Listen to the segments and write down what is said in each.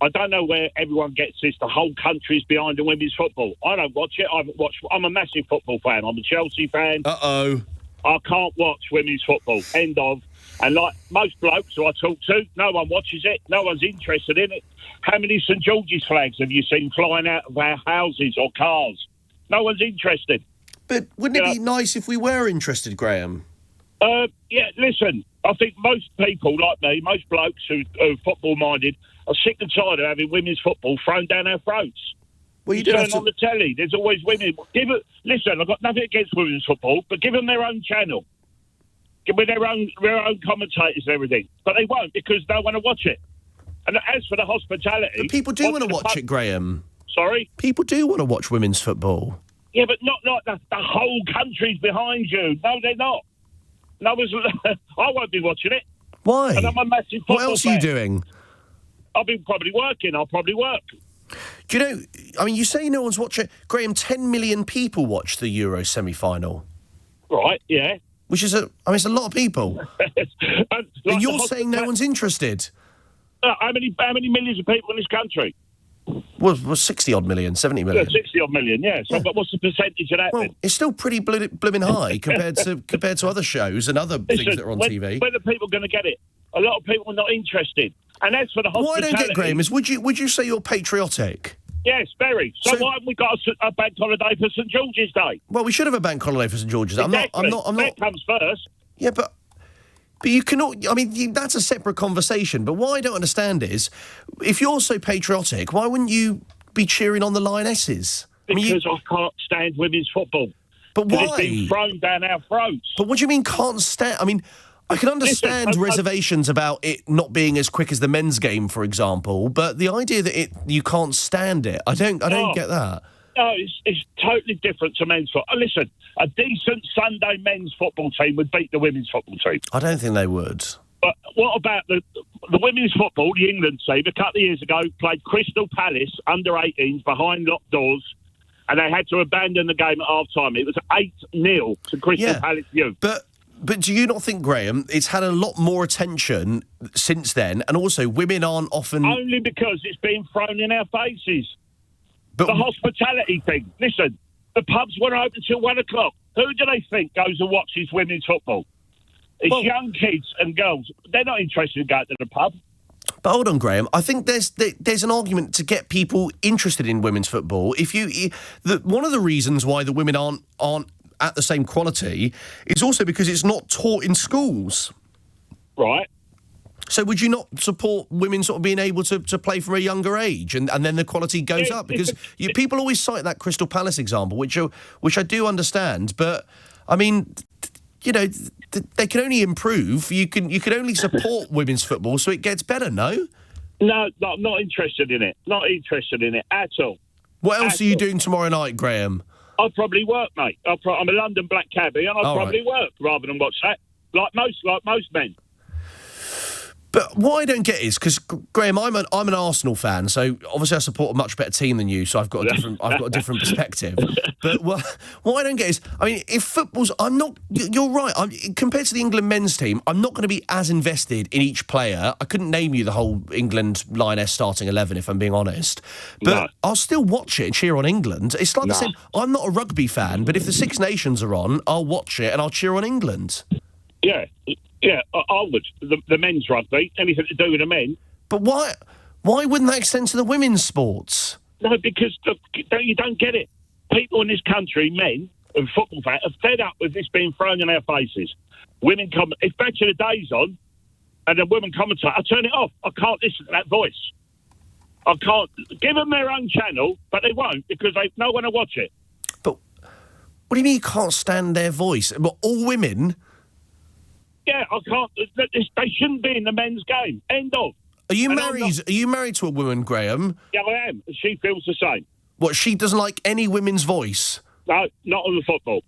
I don't know where everyone gets this. The whole country's behind the women's football. I don't watch it. I'm a massive football fan. I'm a Chelsea fan. Uh-oh. I can't watch women's football. End of. And like most blokes who I talk to, no one watches it. No one's interested in it. How many St George's flags have you seen flying out of our houses or cars? No one's interested. But wouldn't it be nice if we were interested, Graham? Yeah, listen, I think most people like me, most blokes who are football-minded, are sick and tired of having women's football thrown down our throats. Well, you turn on the telly, there's always women. Listen, I've got nothing against women's football, but give them their own channel. With their own commentators and everything. But they won't because they want to watch it. And as for the hospitality... But people do want to watch it, Graham. Sorry? People do want to watch women's football. Yeah, but not like the whole country's behind you. No, they're not. No, I won't be watching it. Why? And I'm a massive football What else fan. are you doing? I'll probably work. Do you know, I mean, you say no one's watching... Graham, 10 million people watched the Euro semi-final. Right, yeah. Which is it's a lot of people. And you're saying no one's interested. How many millions of people in this country? Well, 60-odd million, 70 million. Yeah, 60-odd million, yeah. So, but what's the percentage of that Well, then? it's still pretty blooming high compared to other shows and other things that are on TV. When are people going to get it? A lot of people are not interested. And as for the hospitality... What I don't get, Graham, is would you say you're patriotic? Yes, very. So why haven't we got a bank holiday for St George's Day? Well, we should have a bank holiday for St George's Day. Exactly. I'm not. That comes first. Yeah, but you cannot... I mean, that's a separate conversation. But what I don't understand is, if you're so patriotic, why wouldn't you be cheering on the Lionesses? Because I can't stand women's football. But why? It's been thrown down our throats. But what do you mean can't stand... I mean, I can understand reservations about it not being as quick as the men's game, for example, but the idea that you can't stand it, I don't get that. No, it's totally different to men's football. Listen, a decent Sunday men's football team would beat the women's football team. I don't think they would. But what about the women's football, the England team, a couple of years ago, played Crystal Palace under-18s behind locked doors, and they had to abandon the game at half-time. It was 8-0 to Crystal Palace youth. But do you not think, Graham, it's had a lot more attention since then, and also women aren't often... Only because it's been thrown in our faces. But the hospitality thing. Listen, the pubs weren't open till 1 o'clock. Who do they think goes and watches women's football? It's young kids and girls. They're not interested in going to the pub. But hold on, Graham. I think there's an argument to get people interested in women's football. One of the reasons why the women aren't at the same quality is also because it's not taught in schools. Right. So would you not support women sort of being able to play from a younger age and then the quality goes up? Because people always cite that Crystal Palace example, which I do understand. But, I mean, you know, they can only improve. You can only support women's football so it gets better, no? No, not interested in it. Not interested in it at all. What else are you doing tomorrow night, Graham? I'll probably work, mate. I'm a London black cabbie, and I'll probably work rather than watch that. Like most men. But what I don't get is because Graham, I'm an Arsenal fan, so obviously I support a much better team than you, so I've got a different perspective. But what I don't get is, I mean, if football's, you're right. Compared to the England men's team, I'm not going to be as invested in each player. I couldn't name you the whole England Lioness starting 11 if I'm being honest, but I'll still watch it and cheer on England. It's like the same. I'm not a rugby fan, but if the Six Nations are on, I'll watch it and I'll cheer on England. Yeah. Yeah, I would. The men's rugby, anything to do with the men. But why wouldn't that extend to the women's sports? No, because you don't get it. People in this country, men and football fans, are fed up with this being thrown in our faces. Women come. If Back to the Day's on, and a woman commentator, I turn it off. I can't listen to that voice. I can't. Give them their own channel, but they won't because no one will watch it. But what do you mean you can't stand their voice? But all women... Yeah, I can't. They shouldn't be in the men's game. End of. Are you married? Are you married to a woman, Graham? Yeah, I am. She feels the same. What? She doesn't like any women's voice? No, not on the football.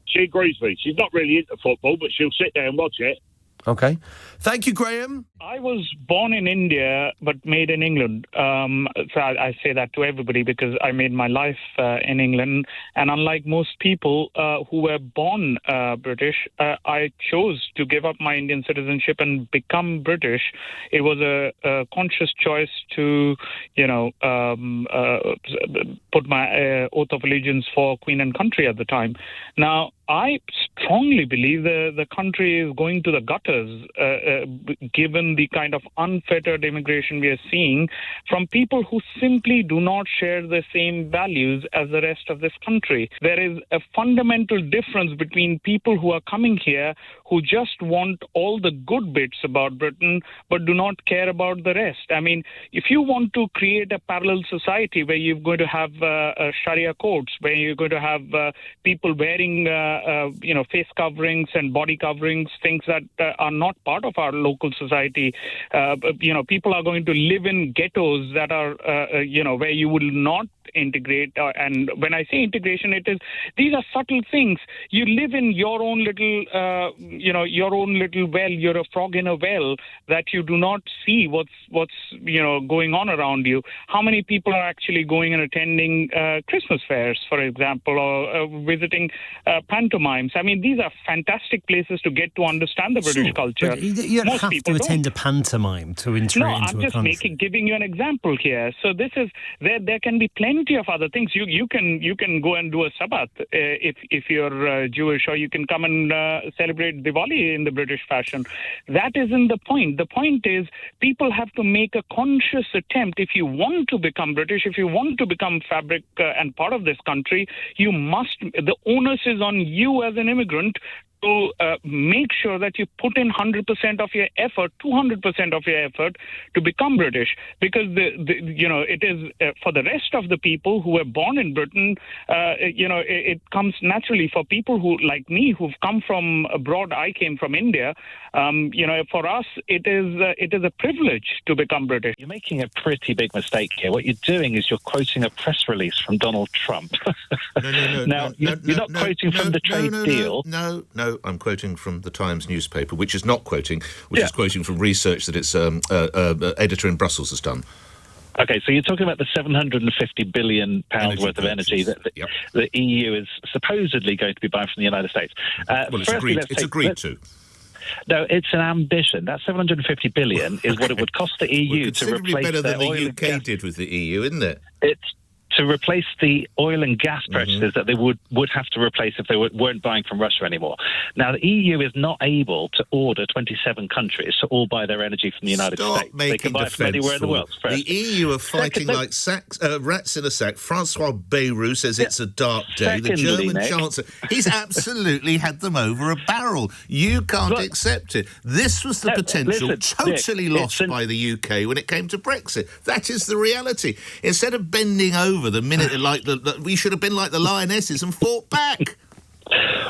She agrees with me. She's not really into football, but she'll sit there and watch it. Okay. Thank you, Graham. I was born in India, but made in England. So I say that to everybody because I made my life in England. And unlike most people who were born British, I chose to give up my Indian citizenship and become British. It was a conscious choice to, put my oath of allegiance for Queen and country at the time. Now, I strongly believe the country is going to the gutters, given the kind of unfettered immigration we are seeing from people who simply do not share the same values as the rest of this country. There is a fundamental difference between people who are coming here who just want all the good bits about Britain but do not care about the rest. I mean, if you want to create a parallel society where you're going to have Sharia courts, where you're going to have people wearing face coverings and body coverings, things that are not part of our local society. People are going to live in ghettos that are, where you will not integrate. And when I say integration, these are subtle things. You live in your own little, well. You're a frog in a well that you do not see what's going on around you. How many people are actually going and attending Christmas fairs, for example, or visiting pantomimes? I mean, these are fantastic places to get to understand the British culture. You don't have to attend a pantomime to enter into a country. No, I'm just giving you an example here. So this is there can be plenty of other things. You can go and do a Sabbath if you're Jewish, or you can come and celebrate Diwali in the British fashion. That isn't the point. The point is people have to make a conscious attempt. If you want to become British, if you want to become fabric and part of this country, you must. The onus is on you as an immigrant to make sure that you put in 100% of your effort, 200% of your effort to become British, because it is for the rest of the people who were born in Britain. It comes naturally for people who, like me, who've come from abroad. I came from India. For us, it is a privilege to become British. You're making a pretty big mistake here. What you're doing is you're quoting a press release from Donald Trump. No. You're not quoting from the trade deal. No, I'm quoting from the Times newspaper, which is not quoting, is quoting from research that its editor in Brussels has done. Okay, so you're talking about the £750 billion worth of energy that the EU is supposedly going to be buying from the United States. It's agreed to. No, it's an ambition. That $750 billion is what it would cost the EU to replace better than the UK did with the EU, isn't it? It's to replace the oil and gas purchases that they would have to replace if they weren't buying from Russia anymore. Now, the EU is not able to order 27 countries to all buy their energy from the United States. They can buy from anywhere in the world. The EU are fighting like rats in a sack. Francois Bayrou says it's a dark day. The German Chancellor, he's absolutely had them over a barrel. You can't accept it. This was the potential totally lost by the UK when it came to Brexit. That is the reality. Instead of bending over the minute we should have been like the lionesses and fought back.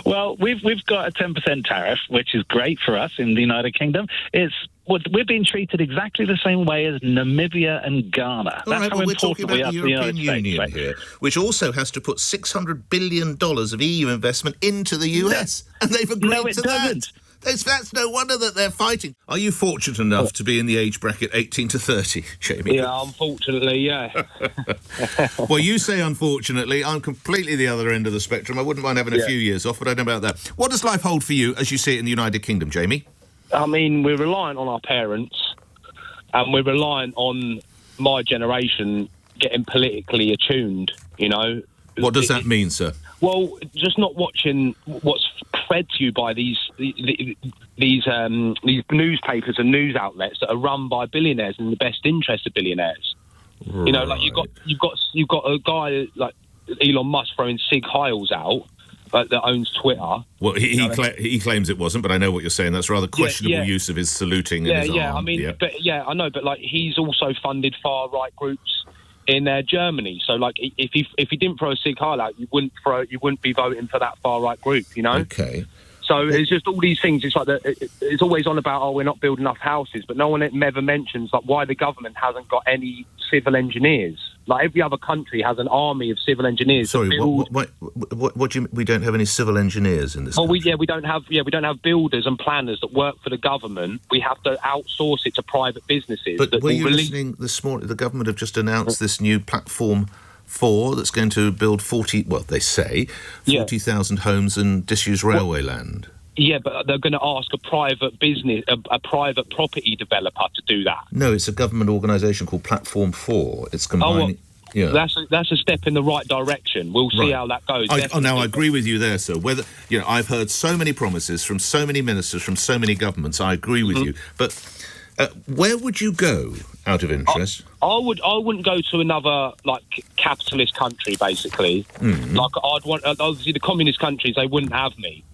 Well, we've got a 10% tariff, which is great for us in the United Kingdom. We're being treated exactly the same way as Namibia and Ghana. All right, we're talking about the European Union here, which also has to put $600 billion of EU investment into the US, and they've agreed to that. That's no wonder that they're fighting. Are you fortunate enough to be in the age bracket 18 to 30, Jamie? Yeah, unfortunately, yeah. Well, you say unfortunately. I'm completely the other end of the spectrum. I wouldn't mind having a few years off, but I don't know about that. What does life hold for you as you see it in the United Kingdom, Jamie? I mean, we're reliant on our parents, and we're reliant on my generation getting politically attuned, What does that mean, sir? Well, just not watching what's fed to you by these newspapers and news outlets that are run by billionaires in the best interest of billionaires. Right. You've got a guy like Elon Musk throwing Sig Heil's out that owns Twitter. Well, he claims it wasn't, but I know what you're saying. That's rather questionable use of his saluting and his arm. I mean, I know, but he's also funded far right groups in Germany. So, if he didn't throw a Sig Heil out, you wouldn't be voting for that far right group. Okay. So it's just all these things. It's like it's always on about we're not building enough houses, but no one ever mentions why the government hasn't got any civil engineers. Like every other country has an army of civil engineers. Sorry, what do you? We don't have any civil engineers in this country? We don't have builders and planners that work for the government. We have to outsource it to private businesses. But were you listening this morning? The government have just announced this new platform 4 that's going to build 40,000 homes and disused railway land. Yeah, but they're going to ask a private business, a private property developer to do that. No, it's a government organisation called Platform 4. It's combining... That's a step in the right direction. We'll see how that goes. I agree with you there, sir. I've heard so many promises from so many ministers, from so many governments. I agree with you. But where would you go, out of interest? I wouldn't go to another capitalist country. Basically, I'd want. Obviously, the communist countries, they wouldn't have me.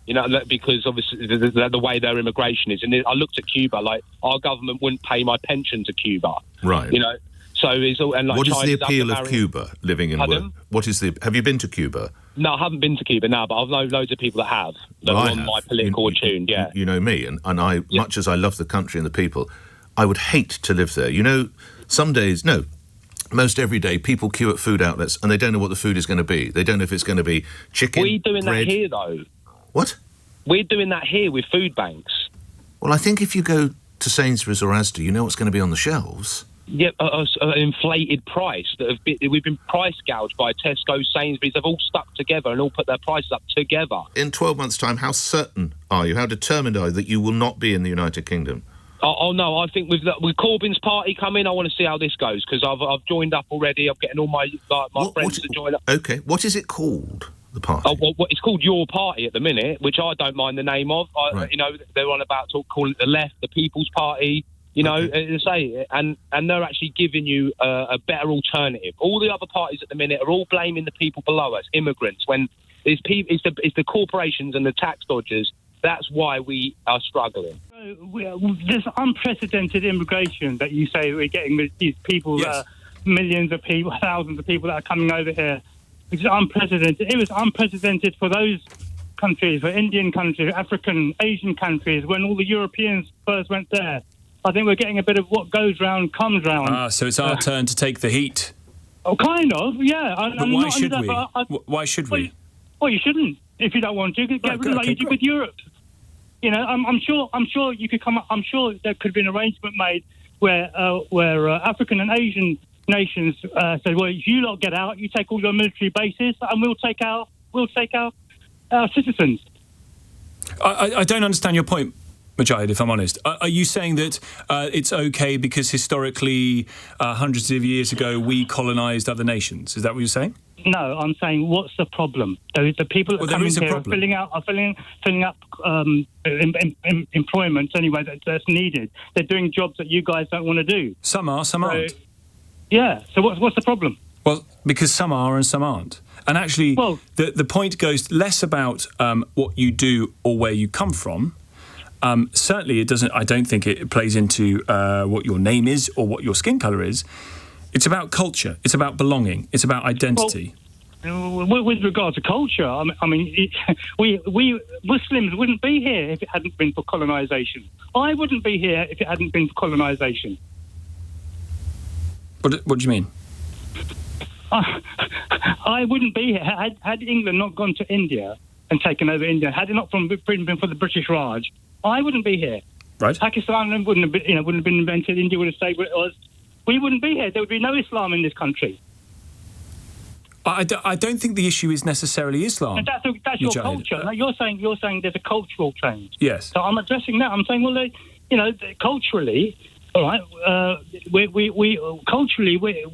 Because obviously the way their immigration is. And I looked at Cuba. Our government wouldn't pay my pension to Cuba. Right. So it's all, and what is the appeal of Cuba, living in work? Have you been to Cuba? No, I haven't been to Cuba now, but I've known loads of people that have. That are on my political tune, yeah. You know me, and I, much as I love the country and the people, I would hate to live there. Most every day, people queue at food outlets and they don't know what the food is going to be. They don't know if it's going to be chicken, We're doing bread. That here, though. What? We're doing that here with food banks. Well, I think if you go to Sainsbury's or Asda, you know what's going to be on the shelves. Yeah, an inflated price. We've been price gouged by Tesco, Sainsbury's. They've all stuck together and all put their prices up together. In 12 months' time, how certain are you, how determined are you that you will not be in the United Kingdom? Oh no, I think with Corbyn's party coming, I want to see how this goes, because I've joined up already. I'm getting all my friends to join up. Okay, what is it called, the party? Oh, well, it's called Your Party at the minute, which I don't mind the name of. Right. They're on about calling it the left, the People's Party. And they're actually giving you a better alternative. All the other parties at the minute are all blaming the people below us, immigrants, when it's the corporations and the tax dodgers. That's why we are struggling. This unprecedented immigration that you say we're getting with these people, yes. Millions of people, thousands of people that are coming over here, which is unprecedented. It was unprecedented for those countries, for Indian countries, African, Asian countries, when all the Europeans first went there. I think we're getting a bit of what goes round comes round. So it's our turn to take the heat. Oh, kind of, yeah. But why should we? Why should we? Well, you shouldn't if you don't want to. Get rid of like you did with Europe. I'm sure you could come up. I'm sure there could be an arrangement made where African and Asian nations say, well, if you lot get out, you take all your military bases, and we'll take our citizens. I don't understand your point, Mujahid, if I'm honest. Are you saying that it's okay because historically, hundreds of years ago, we colonised other nations? Is that what you're saying? No, I'm saying what's the problem? The people that come in here are filling up employment anyway that's needed. They're doing jobs that you guys don't want to do. Some are, some aren't. Yeah, so what's the problem? Well, because some are and some aren't. And actually, the point goes less about what you do or where you come from. Certainly, it doesn't. I don't think it plays into what your name is or what your skin colour is. It's about culture. It's about belonging. It's about identity. Well, with regard to culture, we Muslims wouldn't be here if it hadn't been for colonisation. I wouldn't be here if it hadn't been for colonisation. What do you mean? I wouldn't be here had England not gone to India and taken over India. Had it not been for the British Raj, I wouldn't be here. Right. Pakistan wouldn't have been invented. India would have stayed where it was. We wouldn't be here. There would be no Islam in this country. I don't think the issue is necessarily Islam. And that's your culture. Now, you're saying there's a cultural change. Yes. So I'm addressing that. I'm saying, well, culturally, all right, we culturally we're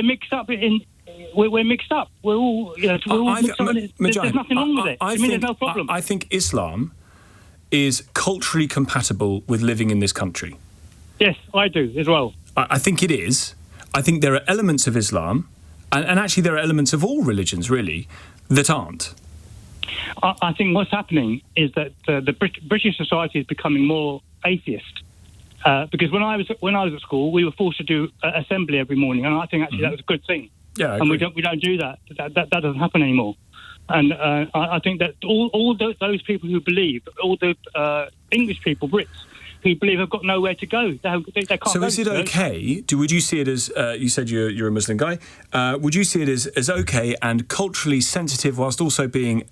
mixed up in. We're mixed up. We're all, we're all mixed up. There's nothing wrong with it. There's no problem. I think Islam is culturally compatible with living in this country. Yes, I do as well. I think it is. I think there are elements of Islam, and actually there are elements of all religions, really, that aren't. I think what's happening is that the British society is becoming more atheist. Because when I was at school, we were forced to do assembly every morning, and I think actually that was a good thing. Yeah, and we don't do that. That doesn't happen anymore. And I think that all those people who believe, all the English people, Brits, who believe have got nowhere to go. They can't. So is it okay? Would you see it as you said you're a Muslim guy? Would you see it as okay and culturally sensitive, whilst also being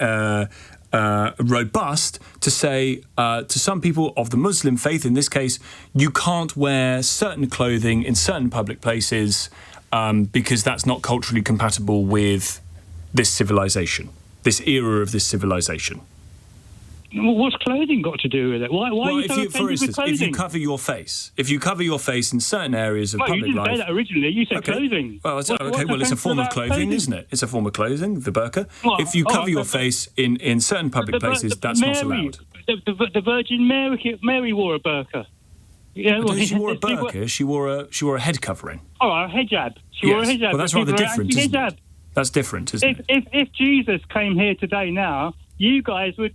robust, to say to some people of the Muslim faith, in this case, you can't wear certain clothing in certain public places because that's not culturally compatible with this civilization, this era of this civilization? What's clothing got to do with it? Why are you so offended with clothing? If you cover your face, in certain areas of public life... you didn't say that originally. You said clothing. Well, it's a form of clothing, isn't it? It's a form of clothing, the burqa. If you cover your face in certain public places, that's not allowed. The Virgin Mary wore a burqa. She wore a burqa. She wore a head covering. Oh, a hijab. She wore a hijab. Well, that's rather different, isn't it? That's different, isn't it? If Jesus came here today now, you guys would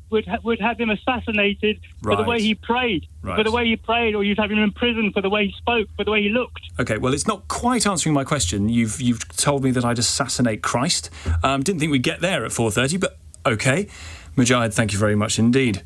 have him assassinated for the way he prayed, or you'd have him in prison for the way he spoke, for the way he looked. Okay, well, it's not quite answering my question. You've told me that I'd assassinate Christ. Didn't think we'd get there at 4:30, but okay. Mujahid, thank you very much indeed.